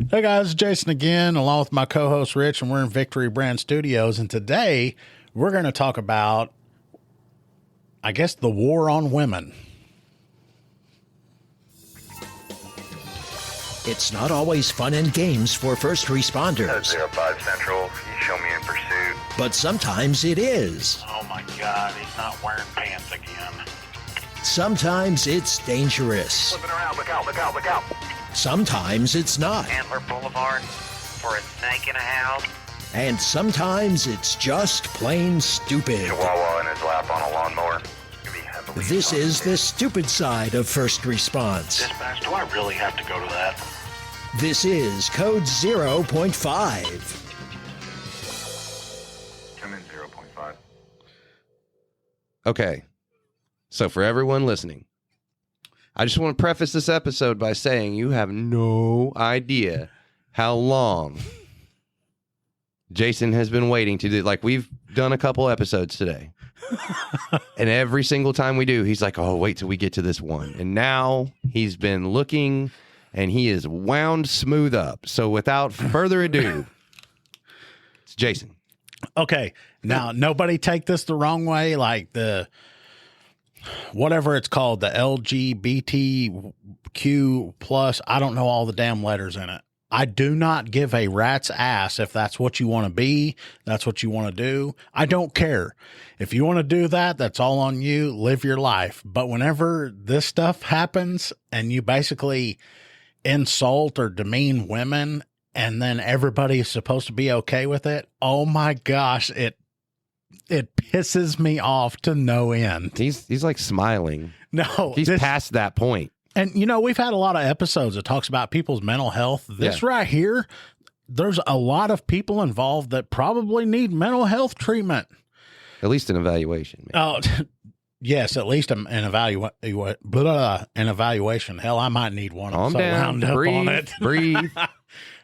Hey guys, it's Jason again, along with my co-host Rich, and we're in Victory Brand Studios. And today we're going to talk about, I guess, the war on women. It's not always fun and games for first responders. 05 Central, you show me in pursuit. But sometimes it is. Oh my God, he's not wearing pants again. Sometimes it's dangerous. Flipping around, look out, look out, look out. Sometimes it's not. Antler Boulevard for a snake in a house. And sometimes it's just plain stupid. Chihuahua in his lap on a lawnmower. Could be heavily This is the intoxicated. stupid side of first response. Dispatch, do I really have to go to that? This is Code 0.5. Come in 0.5. Okay. So for everyone listening, I just want to preface this episode by saying you have no idea how long Jason has been waiting to do. Like, we've done a couple episodes today. And every single time we do, he's like, oh, wait till we get to this one. And now he's been looking and he is wound smooth up. So without further ado, it's Jason. Okay, now nobody take this the wrong way, like the whatever it's called, the LGBTQ plus, I don't know all the damn letters in it. I do not give a rat's ass if that's what you want to be, that's what you want to do. I don't care. If you want to do that, that's all on you. Live your life. But whenever this stuff happens and you basically insult or demean women and then everybody is supposed to be okay with it, oh my gosh, it pisses me off to no end. He's like smiling. No, He's past that point. and you know, we've had a lot of episodes that talks about people's mental health. This right here, there's a lot of people involved that probably need mental health treatment. At least an evaluation. Man. Oh, yes, at least an evaluation. Hell, I might need one. Calm I'm so down. wound up Breathe. on it. Breathe.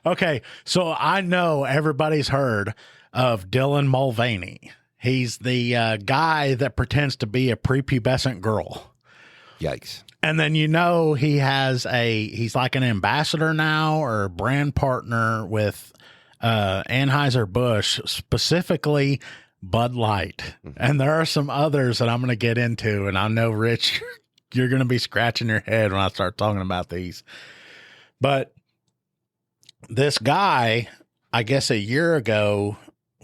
Okay, so I know everybody's heard of Dylan Mulvaney. He's the guy that pretends to be a prepubescent girl. Yikes. And then, you know, he's like an ambassador now or a brand partner with Anheuser-Busch, specifically Bud Light. And there are some others that I'm going to get into. And I know, Rich, you're going to be scratching your head when I start talking about these. But this guy, I guess a year ago,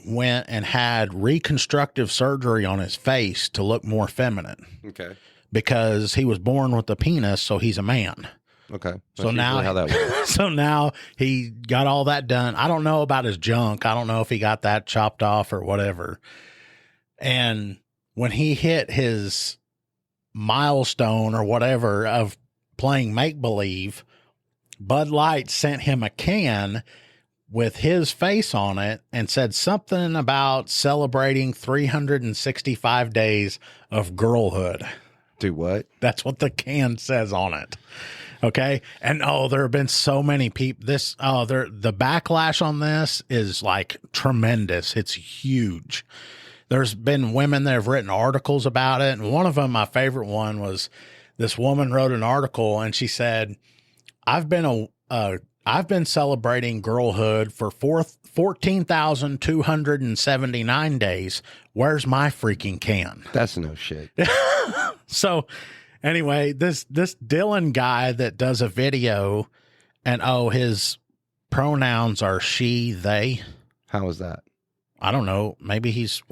went and had reconstructive surgery on his face to look more feminine Okay. because he was born with a penis, so he's a man. Okay. So That's now, usually how that works. so now he got all that done. I don't know about his junk. I don't know if he got that chopped off or whatever. And when he hit his milestone or whatever of playing make-believe, Bud Light sent him a can with his face on it and said something about celebrating 365 days of girlhood. Do what? That's what the can says on it. Okay. And there have been so many people. The backlash on this is like tremendous. It's huge. There's been women that have written articles about it. And one of them, my favorite one, was this woman wrote an article and she said, I've been celebrating girlhood for 14,279 days. Where's my freaking can? That's no shit. So anyway, this Dylan guy that does a video and his pronouns are she, they. How is that? I don't know. Maybe he is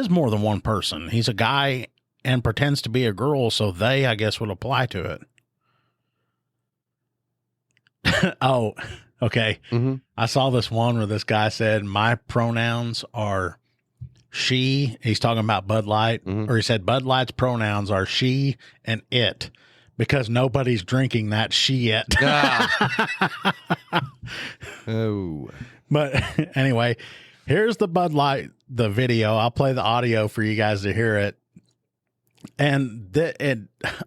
more than one person. He's a guy and pretends to be a girl. So they, I guess, would apply to it. Oh, okay. Mm-hmm. I saw this one where this guy said, my pronouns are she. He's talking about Bud Light, or he said Bud Light's pronouns are she and it because nobody's drinking that shit. Oh. But anyway, here's the Bud Light, the video. I'll play the audio for you guys to hear it. And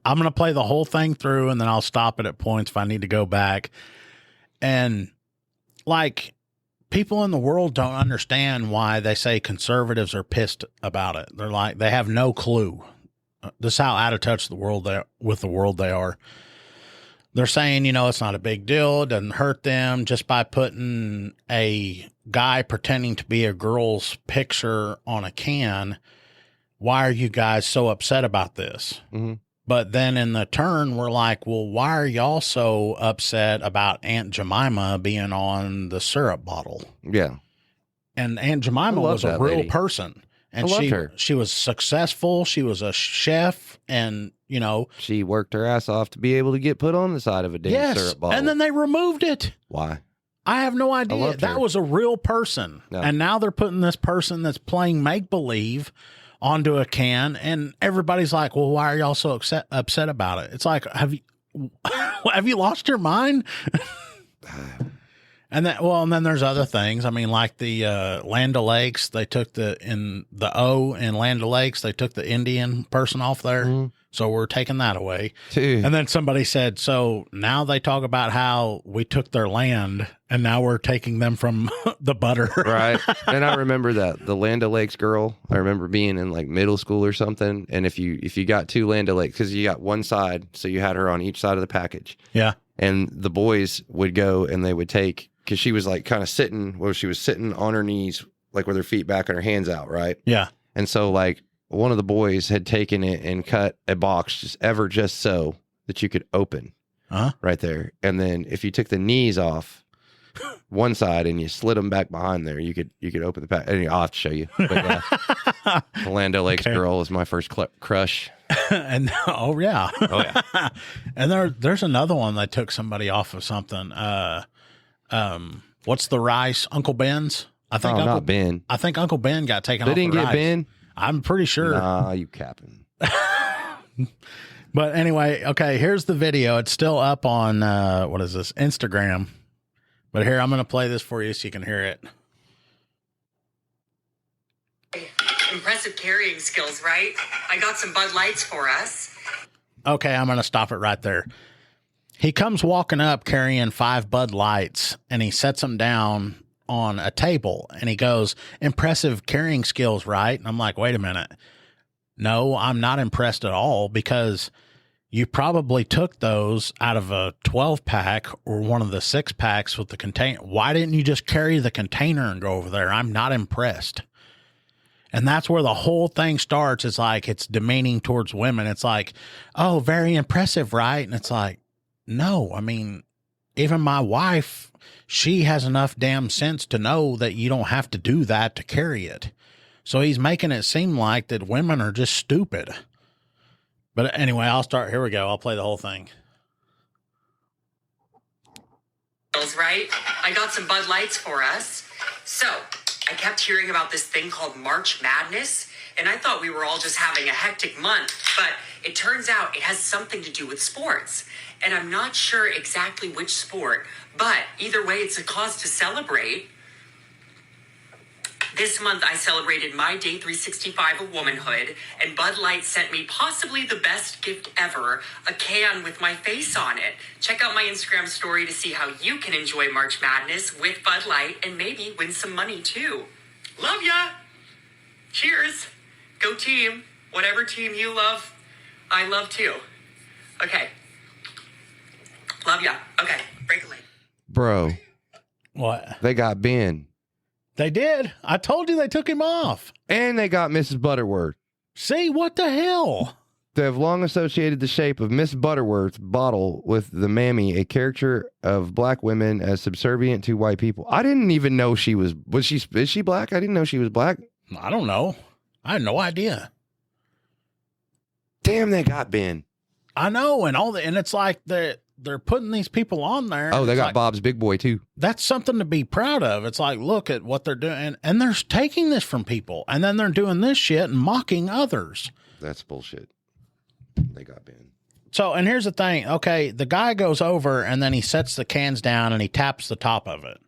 I'm going to play the whole thing through and then I'll stop it at points if I need to go back. And like, people in the world don't understand why they say conservatives are pissed about it. They're like, they have no clue. This is how out of touch with the world they are. they're saying, it's not a big deal. It doesn't hurt them just by putting a guy pretending to be a girl's picture on a can. Why are you guys so upset about this? Mm-hmm. But then in the turn, we're like, well, why are y'all so upset about Aunt Jemima being on the syrup bottle? Yeah. And Aunt Jemima was a real person. And I loved her. She was successful. She was a chef. And, she worked her ass off to be able to get put on the side of a damn syrup bottle. And then they removed it. Why? I have no idea. That was a real person. No. And now they're putting this person that's playing make-believe onto a can, and everybody's like, well, why are y'all so upset about it? It's like, have you lost your mind? And then there's other things. I mean, like the Land O'Lakes, they took in Land O'Lakes, they took the Indian person off there. Mm-hmm. So we're taking that away. Dude. And then somebody said, so now they talk about how we took their land and now we're taking them from the butter. Right. And I remember that the Land O'Lakes girl, I remember being in like middle school or something. And if you got two Land O'Lakes, because you got one side, so you had her on each side of the package. Yeah. And the boys would go and they would take, because she was like kind of sitting, she was sitting on her knees, like with her feet back and her hands out, right? Yeah. And so like, one of the boys had taken it and cut a box just so that you could open right there. And then if you took the knees off one side and you slid them back behind there, you could open the pack. And I'll have to show you. But yeah, the Land O'Lakes girl was my first crush. And oh yeah. And there's another one that took somebody off of something. What's the rice? Uncle Ben's? I think not Ben. I think Uncle Ben got taken off. They didn't the get rice. Ben. I'm pretty sure. Nah, you capping. But anyway, okay, here's the video. It's still up on, what is this, Instagram. But here, I'm going to play this for you so you can hear it. Impressive carrying skills, right? I got some Bud Lights for us. Okay, I'm going to stop it right there. He comes walking up carrying 5 Bud Lights, and he sets them down on a table, and he goes, impressive carrying skills, right? And I'm like, wait a minute. No, I'm not impressed at all, because you probably took those out of a 12-pack or one of the 6-packs with the container. Why didn't you just carry the container and go over there? I'm not impressed. And that's where the whole thing starts. It's like, it's demeaning towards women. It's like, oh, very impressive, right? And it's like, no, I mean, even my wife, she has enough damn sense to know that you don't have to do that to carry it. So he's making it seem like that women are just stupid. But anyway, here we go. I'll play the whole thing. Right? I got some Bud Lights for us. So I kept hearing about this thing called March Madness, and I thought we were all just having a hectic month, but it turns out it has something to do with sports. And I'm not sure exactly which sport, but either way, it's a cause to celebrate. This month, I celebrated my day 365 of womanhood, and Bud Light sent me possibly the best gift ever, a can with my face on it. Check out my Instagram story to see how you can enjoy March Madness with Bud Light and maybe win some money too. Love ya! Cheers! Go team! Whatever team you love, I love too. Okay. Love ya. Okay, break a leg. Bro. What? They got Ben. They did. I told you they took him off. And they got Mrs. Butterworth. See, what the hell? They have long associated the shape of Miss Butterworth's bottle with the mammy, a caricature of black women as subservient to white people. I didn't even know is she black? I didn't know she was black. I don't know. I had no idea. Damn, they got Ben. I know, and it's like they're putting these people on there. Oh, they got Bob's Big Boy too. That's something to be proud of. It's like, look at what they're doing, and they're taking this from people, and then they're doing this shit and mocking others. That's bullshit. They got Ben. So, and here's the thing. Okay, the guy goes over, and then he sets the cans down, and he taps the top of it.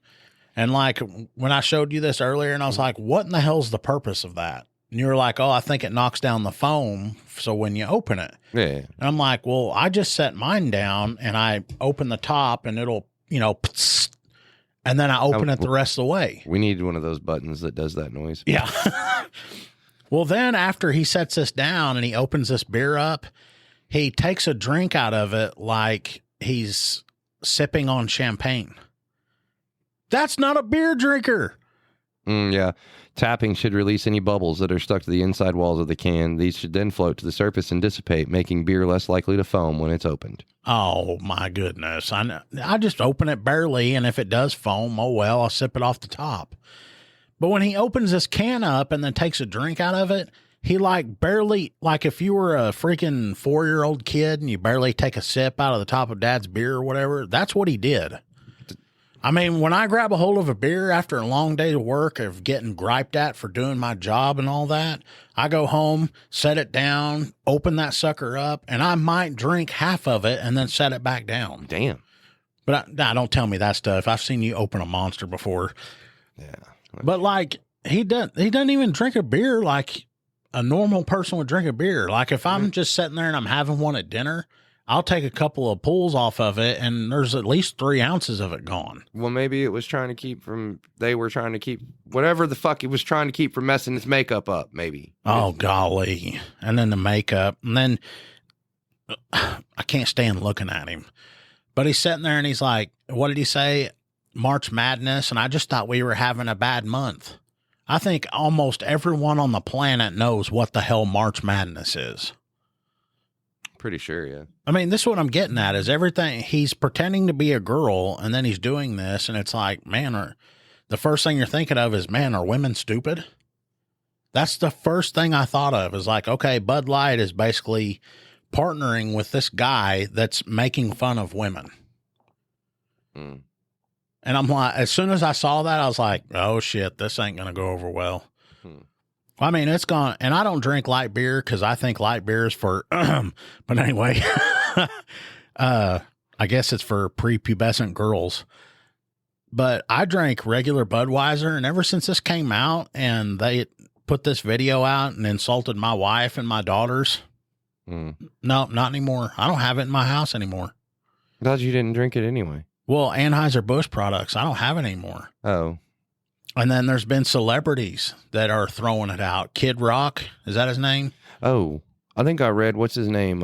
And like when I showed you this earlier, and I was like, what in the hell's the purpose of that? And you were like, oh, I think it knocks down the foam so when you open it. Yeah. And I'm like, well, I just set mine down and I open the top and it'll, and then I open it the rest of the way. We need one of those buttons that does that noise. Yeah. Well, then after he sets this down and he opens this beer up, he takes a drink out of it like he's sipping on champagne. That's not a beer drinker. Yeah. Tapping should release any bubbles that are stuck to the inside walls of the can. These should then float to the surface and dissipate, making beer less likely to foam when it's opened. Oh, my goodness. I just open it barely, and if it does foam, oh, well, I'll sip it off the top. But when he opens this can up and then takes a drink out of it, he like barely, like if you were a freaking 4-year-old kid and you barely take a sip out of the top of dad's beer or whatever, that's what he did. I mean, when I grab a hold of a beer after a long day of work of getting griped at for doing my job and all that, I go home, set it down, open that sucker up, and I might drink half of it and then set it back down. Damn. But don't tell me that stuff. I've seen you open a Monster before. Yeah. But like he doesn't even drink a beer like a normal person would drink a beer. Like if I'm just sitting there and I'm having one at dinner, I'll take a couple of pulls off of it, and there's at least 3 ounces of it gone. Well, maybe it was trying to keep they were trying to keep whatever the fuck it was trying to keep from messing its makeup up, maybe. Oh, golly. And then the makeup. And then I can't stand looking at him. But he's sitting there and he's like, what did he say? March Madness. And I just thought we were having a bad month. I think almost everyone on the planet knows what the hell March Madness is. Pretty sure, yeah. I mean, this is what I'm getting at is everything. He's pretending to be a girl, and then he's doing this, and it's like, man, the first thing you're thinking of is, man, are women stupid? That's the first thing I thought of is like, okay, Bud Light is basically partnering with this guy that's making fun of women. Mm. And I'm like, as soon as I saw that, I was like, oh, shit, this ain't going to go over well. I mean, it's gone, and I don't drink light beer because I think light beer is for, but anyway, I guess it's for prepubescent girls. But I drank regular Budweiser, and ever since this came out and they put this video out and insulted my wife and my daughters, no, not anymore. I don't have it in my house anymore. I thought you didn't drink it anyway. Well, Anheuser-Busch products, I don't have it anymore. Oh. And then there's been celebrities that are throwing it out. Kid Rock, is that his name? Oh, I think I read, what's his name?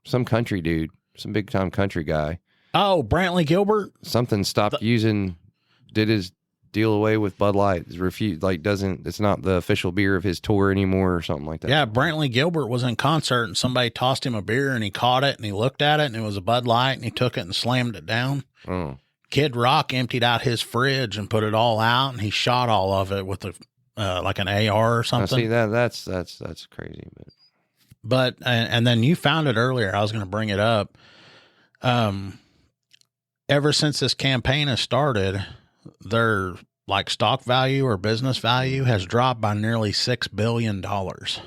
Some country dude, some big time country guy. Oh, Brantley Gilbert. Something stopped did his deal away with Bud Light. It's not the official beer of his tour anymore or something like that. Yeah, Brantley Gilbert was in concert and somebody tossed him a beer and he caught it and he looked at it and it was a Bud Light and he took it and slammed it down. Oh. Kid Rock emptied out his fridge and put it all out, and he shot all of it with like an AR or something. See that's crazy. But and then you found it earlier. I was going to bring it up. Ever since this campaign has started, their like stock value or business value has dropped by nearly $6 billion.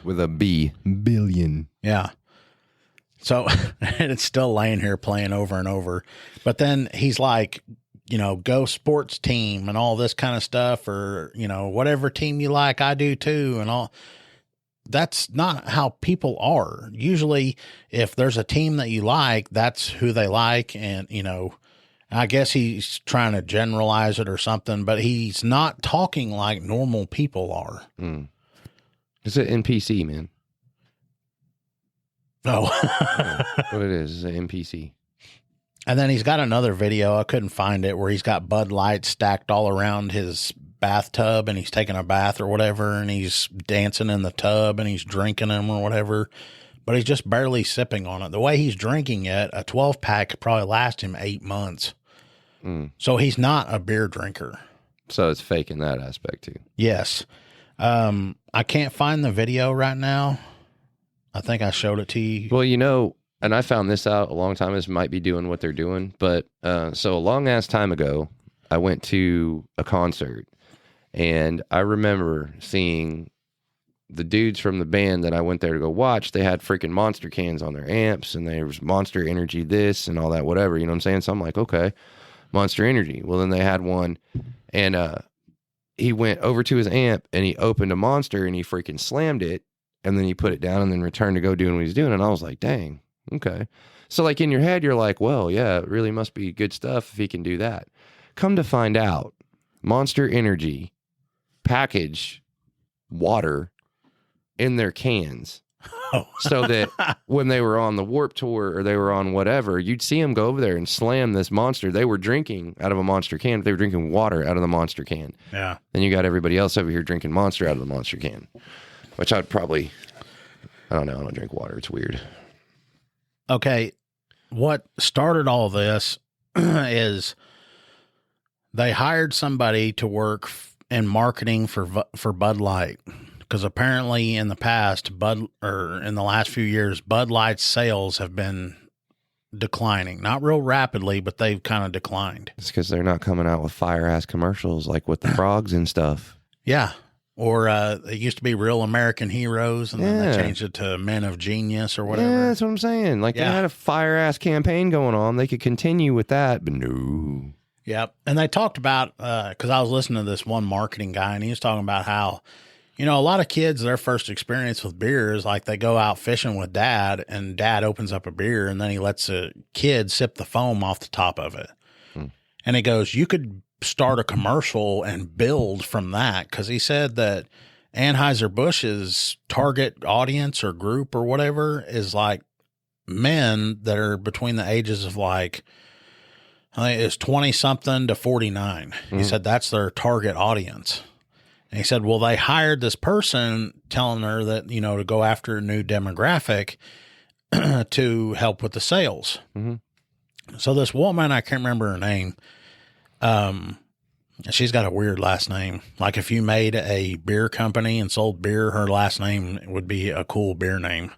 With a B, billion. Yeah. So and it's still laying here playing over and over. But then he's like, go sports team and all this kind of stuff, or, whatever team you like, I do too. And all that's not how people are. Usually if there's a team that you like, that's who they like. And, I guess he's trying to generalize it or something, but he's not talking like normal people are. Mm. It's an NPC, man. Oh, what it is an NPC. And then he's got another video. I couldn't find it where he's got Bud Light stacked all around his bathtub and he's taking a bath or whatever. And he's dancing in the tub and he's drinking them or whatever, but he's just barely sipping on it. The way he's drinking it, a 12-pack could probably last him 8 months. Mm. So he's not a beer drinker. So it's fake in that aspect too. Yes. I can't find the video right now. I think I showed it to you. Well, and I found this out a long time. This might be doing what they're doing. But so a long ass time ago, I went to a concert and I remember seeing the dudes from the band that I went there to go watch. They had freaking Monster cans on their amps and there was Monster Energy this and all that, whatever. You know what I'm saying? So I'm like, okay, Monster Energy. Well, then they had one and he went over to his amp and he opened a Monster and he freaking slammed it. And then he put it down and then returned to go doing what he's doing. And I was like, dang, okay. So like in your head, you're like, well, yeah, it really must be good stuff if he can do that. Come to find out, Monster Energy package water in their cans So that when they were on the Warp Tour or they were on whatever, you'd see them go over there and slam this monster. They were drinking out of a monster can. They were drinking water out of the monster can. Yeah. Then you got everybody else over here drinking monster out of the monster can, which I'd probably, I don't know. I don't drink water. It's weird. Okay. What started all this is they hired somebody to work in marketing for Bud Light. Because apparently in the past, in the last few years, Bud Light's sales have been declining. Not real rapidly, but they've kind of declined. It's because they're not coming out with fire-ass commercials like with the frogs and stuff. Yeah. Or it used to be Real American Heroes, and then they changed it to Men of Genius or whatever. Yeah, that's what I'm saying. Like, they had a fire-ass campaign going on. They could continue with that, but no. Yep. And they talked about, because I was listening to this one marketing guy, and he was talking about how, you know, a lot of kids, their first experience with beer is like they go out fishing with dad, and dad opens up a beer, and then he lets a kid sip the foam off the top of it. And he goes, you could start a commercial and build from that. Because he said that Anheuser-Busch's target audience or group or whatever is like men that are between the ages of like, I think it's 20 something to 49. He said that's their target audience. And he said, well, they hired this person telling her that, you know, to go after a new demographic to help with the sales. So this woman, I can't remember her name. She's got a weird last name. Like if you made a beer company and sold beer, her last name would be a cool beer name.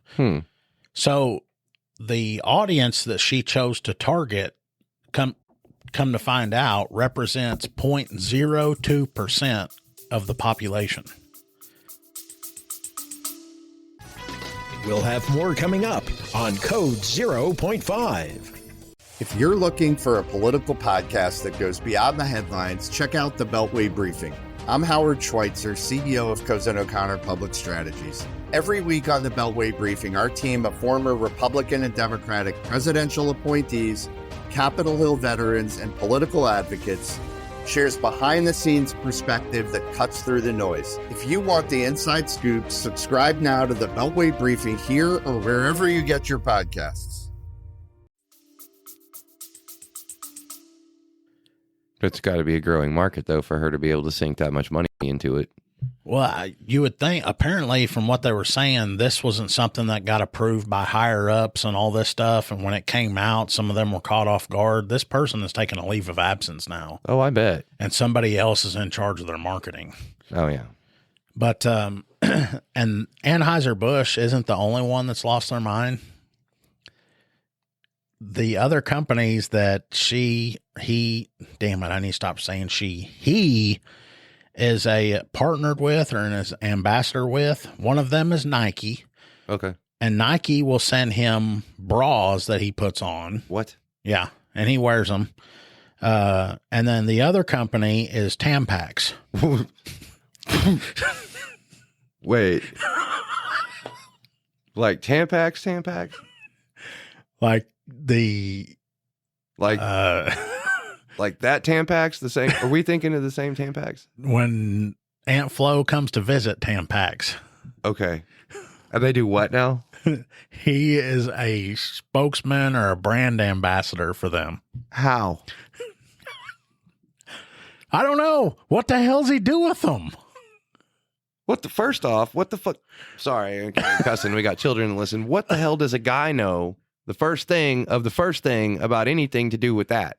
So the audience that she chose to target, come to find out, represents 0.02% of the population. We'll have more coming up on Code 0.5. If you're looking for a political podcast that goes beyond the headlines, check out the Beltway Briefing. I'm Howard Schweitzer, CEO of Cozen O'Connor Public Strategies. Every week on the Beltway Briefing, our team of former Republican and Democratic presidential appointees, Capitol Hill veterans, and political advocates shares behind-the-scenes perspective that cuts through the noise. If you want the inside scoop, subscribe now to the Beltway Briefing here or wherever you get your podcasts. It's got to be a growing market, though, for her to be able to sink that much money into it. Well, you would think, apparently, from what they were saying, this wasn't something that got approved by higher ups and all this stuff. And when it came out, some of them were caught off guard. This person is taking a leave of absence now. Oh, I bet. And somebody else is in charge of their marketing. Oh, yeah. But, and Anheuser-Busch isn't the only one that's lost their mind. The other companies that he is a partnered with or an ambassador with. One of them is Nike. Okay. And Nike will send him bras that he puts on. What? Yeah. And he wears them. And then the other company is Tampax. Wait. Like Tampax? Like like that Tampax, the same. Are we thinking of the same Tampax? When Aunt Flo comes to visit Tampax. Okay. And they do what now? He is a spokesman or a brand ambassador for them. How? I don't know. What the hell's he do with them? First off, what the fuck? Sorry, I'm cussing. We got children to listen. What the hell does a guy know the first thing about anything to do with that?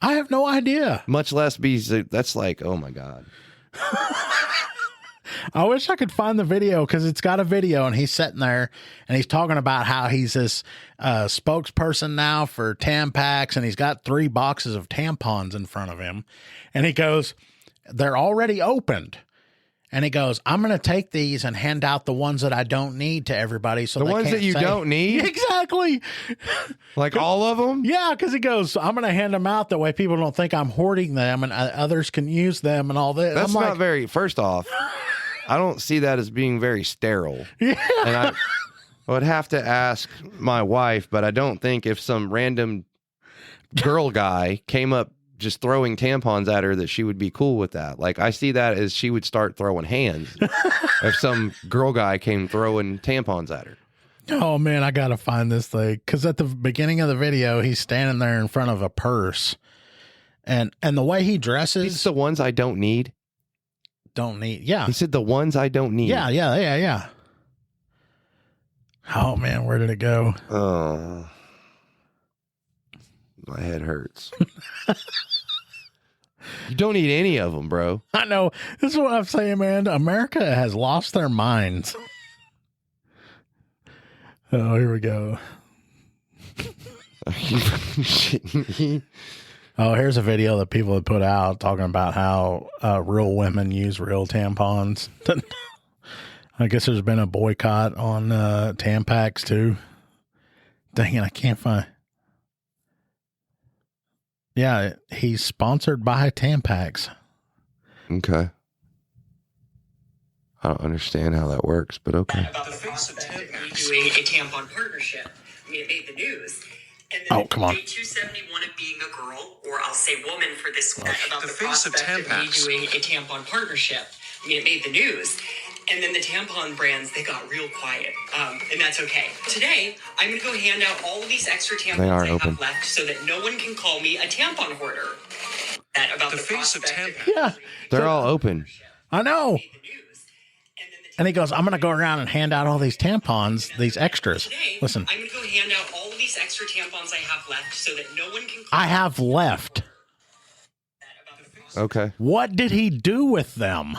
I have no idea. Much less that's like, oh my God. I wish I could find the video because it's got a video and he's sitting there and he's talking about how he's this spokesperson now for Tampax and he's got 3 boxes of tampons in front of him. And he goes, they're already opened. And he goes, I'm going to take these and hand out the ones that I don't need to everybody. So the ones that you don't need? Exactly. Like all of them? Yeah, because he goes, I'm going to hand them out that way people don't think I'm hoarding them and others can use them and all this. That's not very, first off, I don't see that as being very sterile. Yeah. And I would have to ask my wife, but I don't think if some random girl guy came up just throwing tampons at her that she would be cool with that. Like, I see that as she would start throwing hands. if some girl guy came throwing tampons at her. Oh man, I gotta find this thing because at the beginning of the video, he's standing there in front of a purse, and the way he dresses, These are the ones I don't need. Yeah, He said the ones I don't need. Yeah. Oh man, where did it go? Oh, my head hurts. You don't need any of them, bro. I know. This is what I'm saying, man. America has lost their minds. Oh, here we go. Are you shitting me? Oh, here's a video that people have put out talking about how real women use real tampons. I guess there's been a boycott on Tampax too. Dang it, I can't find. Yeah, he's sponsored by Tampax. Okay. I don't understand how that works, but okay. About the prospect of me doing a tampon partnership. I mean, it made the news. And then come on. day 271 of being a girl, or I'll say woman for this one, about the face of prospect of me Tampax. doing a tampon partnership. I mean, it made the news. And then the tampon brands, they got real quiet. And that's okay. Today, I'm going to go hand out all of these extra tampons They are I open. have left so that no one can call me a tampon hoarder. That about the face of prospect Tampax. Yeah, They're all open. I know. made the news. And then the And he goes, I'm going to go around and hand out all these tampons, these extras. Today, Listen, I'm going to go hand out all of these extra tampons I have left so that no one can call I have left. Okay. What did he do with them?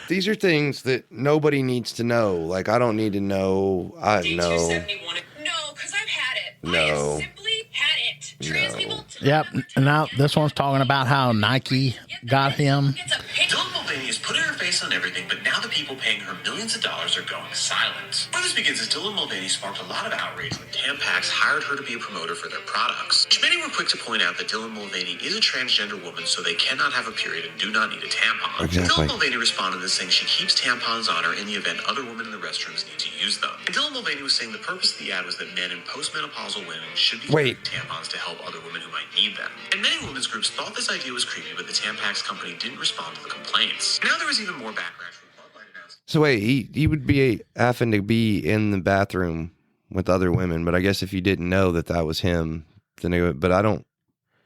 These are things that nobody needs to know. Like, I don't need to know. I Day know. 271. No, because I've had it. I No. have simply had it. Trans people. Yep. And now this one's talking about how Nike got him. It's a pick. Dylan Mulvaney has put her face on everything, but now the people paying her millions of dollars are going silent. Where this begins is Dylan Mulvaney sparked a lot of outrage when Tampax hired her to be a promoter for their products. Many were quick to point out that Dylan Mulvaney is a transgender woman, so they cannot have a period and do not need a tampon. Exactly. Dylan Mulvaney responded to saying she keeps tampons on her in the event other women in the restrooms need to use them. And Dylan Mulvaney was saying the purpose of the ad was that men and postmenopausal women should be Wait. carrying tampons to help other women who might need them. And many women's groups thought this idea was creepy, but the Tampax company didn't respond to the complaints. Now there was even more backlash from Bud Light announcing. So wait, he would be having to be in the bathroom with other women, but I guess if you didn't know that was him, then but I don't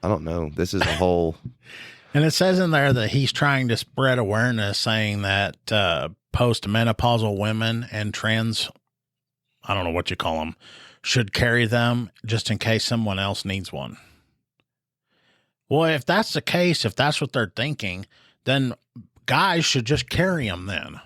know. This is a whole. And it says in there that he's trying to spread awareness, saying that postmenopausal women and trans, I don't know what you call them, should carry them just in case someone else needs one. Well, if that's the case, if that's what they're thinking, then guys should just carry them then.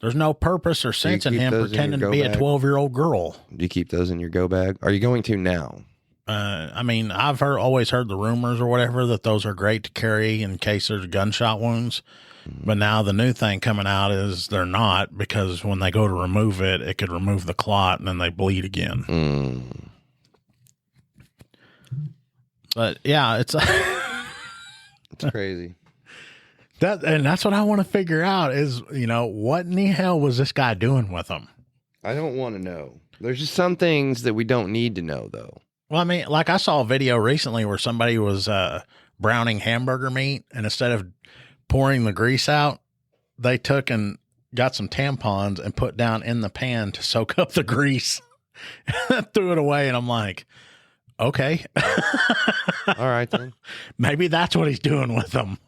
There's no purpose or sense in keep him those in pretending your to be go a bag? 12-year-old girl. Do you keep those in your go bag? Are you going to now? I mean, I've always heard the rumors or whatever that those are great to carry in case there's gunshot wounds. But now the new thing coming out is they're not, because when they go to remove it, it could remove the clot and then they bleed again. Mm. But yeah, it's It's crazy. and that's what I want to figure out is, what in the hell was this guy doing with them? I don't want to know. There's just some things that we don't need to know, though. Well, I mean, like I saw a video recently where somebody was browning hamburger meat, and instead of pouring the grease out, they took and got some tampons and put down in the pan to soak up the grease. Threw it away, and I'm like, okay. All right, then. Maybe that's what he's doing with them.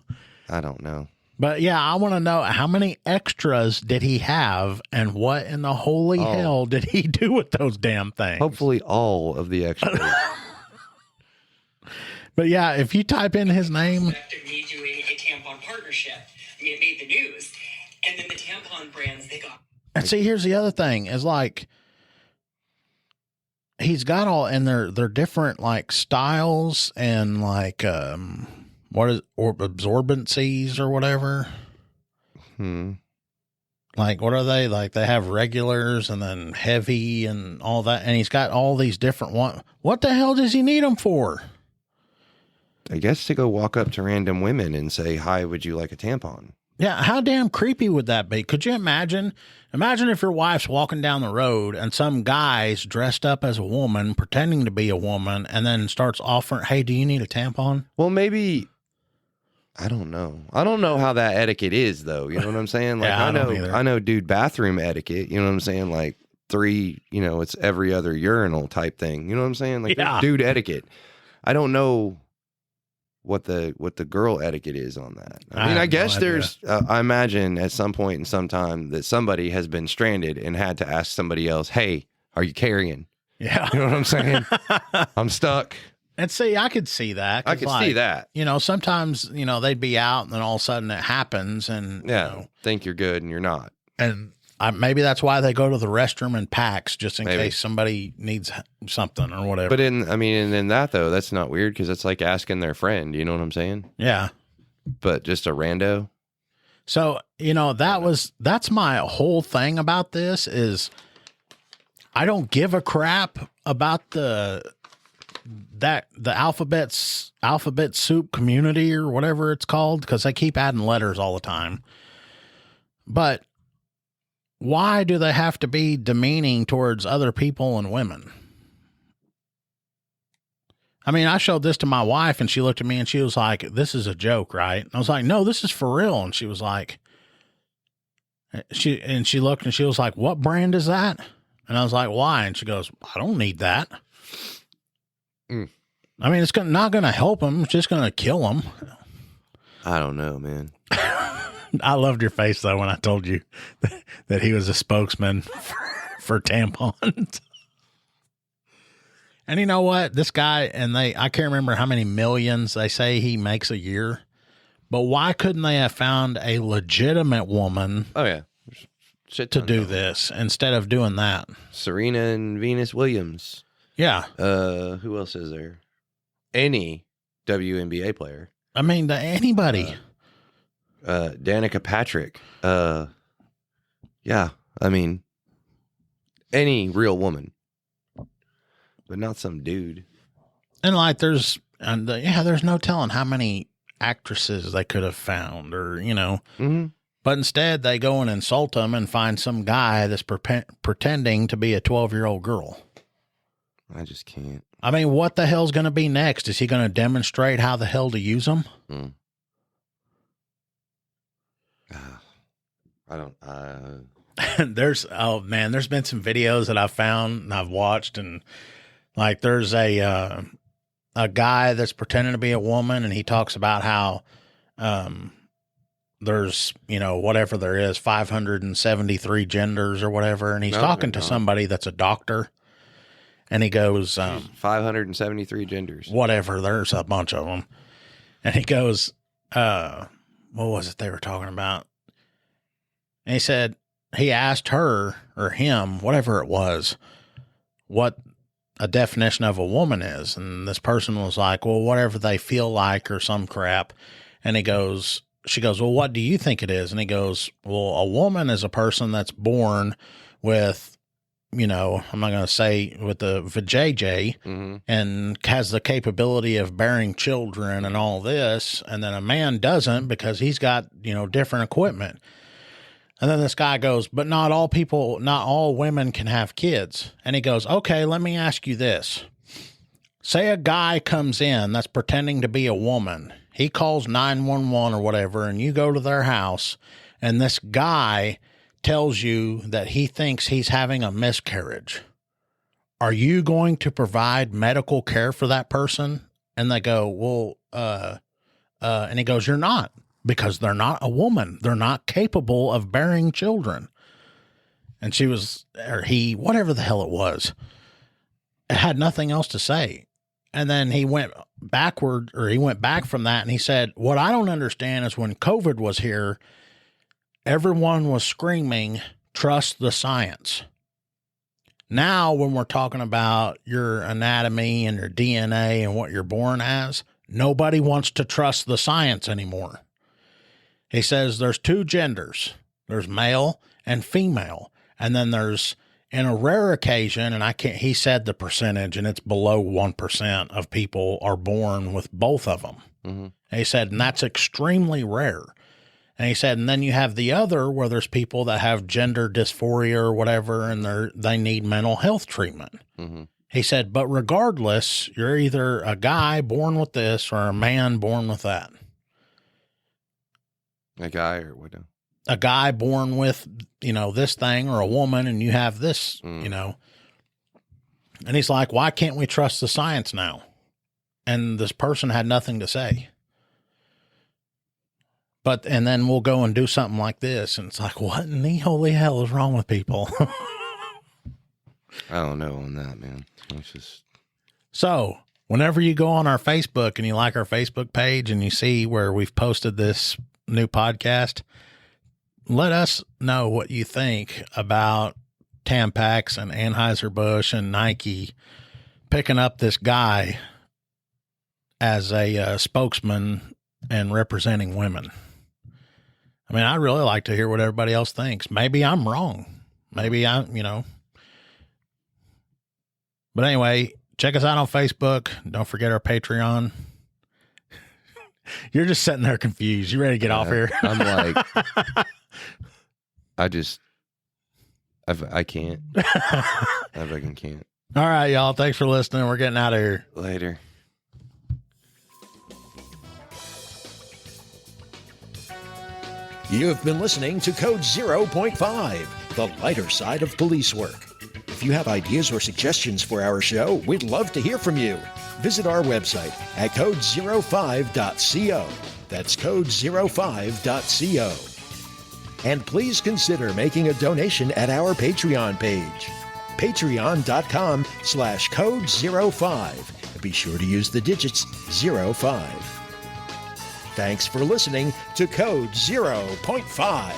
I don't know. But yeah, I want to know how many extras did he have, and what in the holy hell did he do with those damn things? Hopefully all of the extras. But yeah, if you type in his name, of me doing a tampon partnership. I mean, it made the news. And then the tampon brands, they got. and see, here's the other thing is like, he's got all, and they're different like styles and like, or absorbencies or whatever. Like, what are they? Like, they have regulars and then heavy and all that. And he's got all these different ones. What the hell does he need them for? I guess to go walk up to random women and say, hi, would you like a tampon? Yeah. How damn creepy would that be? Could you imagine? Imagine if your wife's walking down the road and some guy's dressed up as a woman, pretending to be a woman, and then starts offering, hey, do you need a tampon? Well, maybe, I don't know. I don't know how that etiquette is, though. You know what I'm saying? Like, Yeah, I don't either. I know, dude, bathroom etiquette. You know what I'm saying? Like 3, it's every other urinal type thing. You know what I'm saying? Like, there's dude etiquette. I don't know what the girl etiquette is on that. I mean, I guess there's. I imagine at some point in some time that somebody has been stranded and had to ask somebody else, "Hey, are you carrying?" Yeah, you know what I'm saying? I'm stuck. And see, I could see that. I could see that. Sometimes, they'd be out and then all of a sudden it happens and, think you're good and you're not. And maybe that's why they go to the restroom in packs just in case somebody needs something or whatever. But in that, though, that's not weird because it's like asking their friend. You know what I'm saying? Yeah. But just a rando. So, that's my whole thing about this is I don't give a crap about the alphabet soup community or whatever it's called, because they keep adding letters all the time. But why do they have to be demeaning towards other people and women? I mean, I showed this to my wife and she looked at me and she was like, "This is a joke, right?" And I was like, "No, this is for real." And she was like, she looked and she was like, "What brand is that?" And I was like, "Why?" And she goes, "I don't need that." I mean, it's not going to help him. It's just going to kill him. I don't know, man. I loved your face, though, when I told you that he was a spokesman for tampons. And you know what? This guy, I can't remember how many millions they say he makes a year, but why couldn't they have found a legitimate woman to do this instead of doing that? Serena and Venus Williams. Yeah. Who else is there? Any WNBA player. I mean, anybody. Danica Patrick. Yeah. I mean, any real woman, but not some dude. And there's no telling how many actresses they could have found or, Mm-hmm. But instead they go and insult them and find some guy that's pretending to be a 12-year-old girl. I just can't. I mean, what the hell's going to be next? Is he going to demonstrate how the hell to use them? I don't. There's been some videos that I've found and I've watched, and there's a guy that's pretending to be a woman, and he talks about how there's whatever there is 573 genders or whatever, and he's talking to somebody that's a doctor. And he goes, 573 genders. Whatever, there's a bunch of them. And he goes, what was it they were talking about? And he said, he asked her or him, whatever it was, what a definition of a woman is. And this person was like, well, whatever they feel like or some crap. And she goes, well, what do you think it is? And he goes, well, a woman is a person that's born with, I'm not going to say with the vajayjay, and has the capability of bearing children and all this. And then a man doesn't because he's got, different equipment. And then this guy goes, but not all women can have kids. And he goes, okay, let me ask you this. Say a guy comes in that's pretending to be a woman. He calls 911 or whatever, and you go to their house, and this guy tells you that he thinks he's having a miscarriage. Are you going to provide medical care for that person? And they go, well, and he goes, you're not, because they're not a woman. They're not capable of bearing children. And whatever the hell it was, it had nothing else to say. And then he went back from that, and he said, what I don't understand is when COVID was here, everyone was screaming, trust the science. Now, when we're talking about your anatomy and your DNA and what you're born as, nobody wants to trust the science anymore. He says there's 2 genders. There's male and female. And then there's, in a rare occasion, and he said the percentage, and it's below 1% of people are born with both of them. Mm-hmm. He said, and that's extremely rare. And he said, and then you have the other where there's people that have gender dysphoria or whatever, and they need mental health treatment. Mm-hmm. He said, but regardless, you're either a guy born with this or a man born with that. A guy or what? A guy born with, this thing, or a woman, and you have this, And he's like, why can't we trust the science now? And this person had nothing to say. And then we'll go and do something like this. And it's like, what in the holy hell is wrong with people? I don't know on that, man. It's just. So whenever you go on our Facebook and you like our Facebook page and you see where we've posted this new podcast, let us know what you think about Tampax and Anheuser-Busch and Nike picking up this guy as a spokesman and representing women. I mean, I'd really like to hear what everybody else thinks. Maybe I'm wrong. Maybe But anyway, check us out on Facebook. Don't forget our Patreon. You're just sitting there confused. You ready to get off here? I'm like, I can't. I fucking can't. All right, y'all. Thanks for listening. We're getting out of here. Later. You have been listening to Code 0.5, the lighter side of police work. If you have ideas or suggestions for our show, we'd love to hear from you. Visit our website at code05.co. That's code05.co. And please consider making a donation at our Patreon page, patreon.com/code05. Be sure to use the digits 05. Thanks for listening to Code 0.5.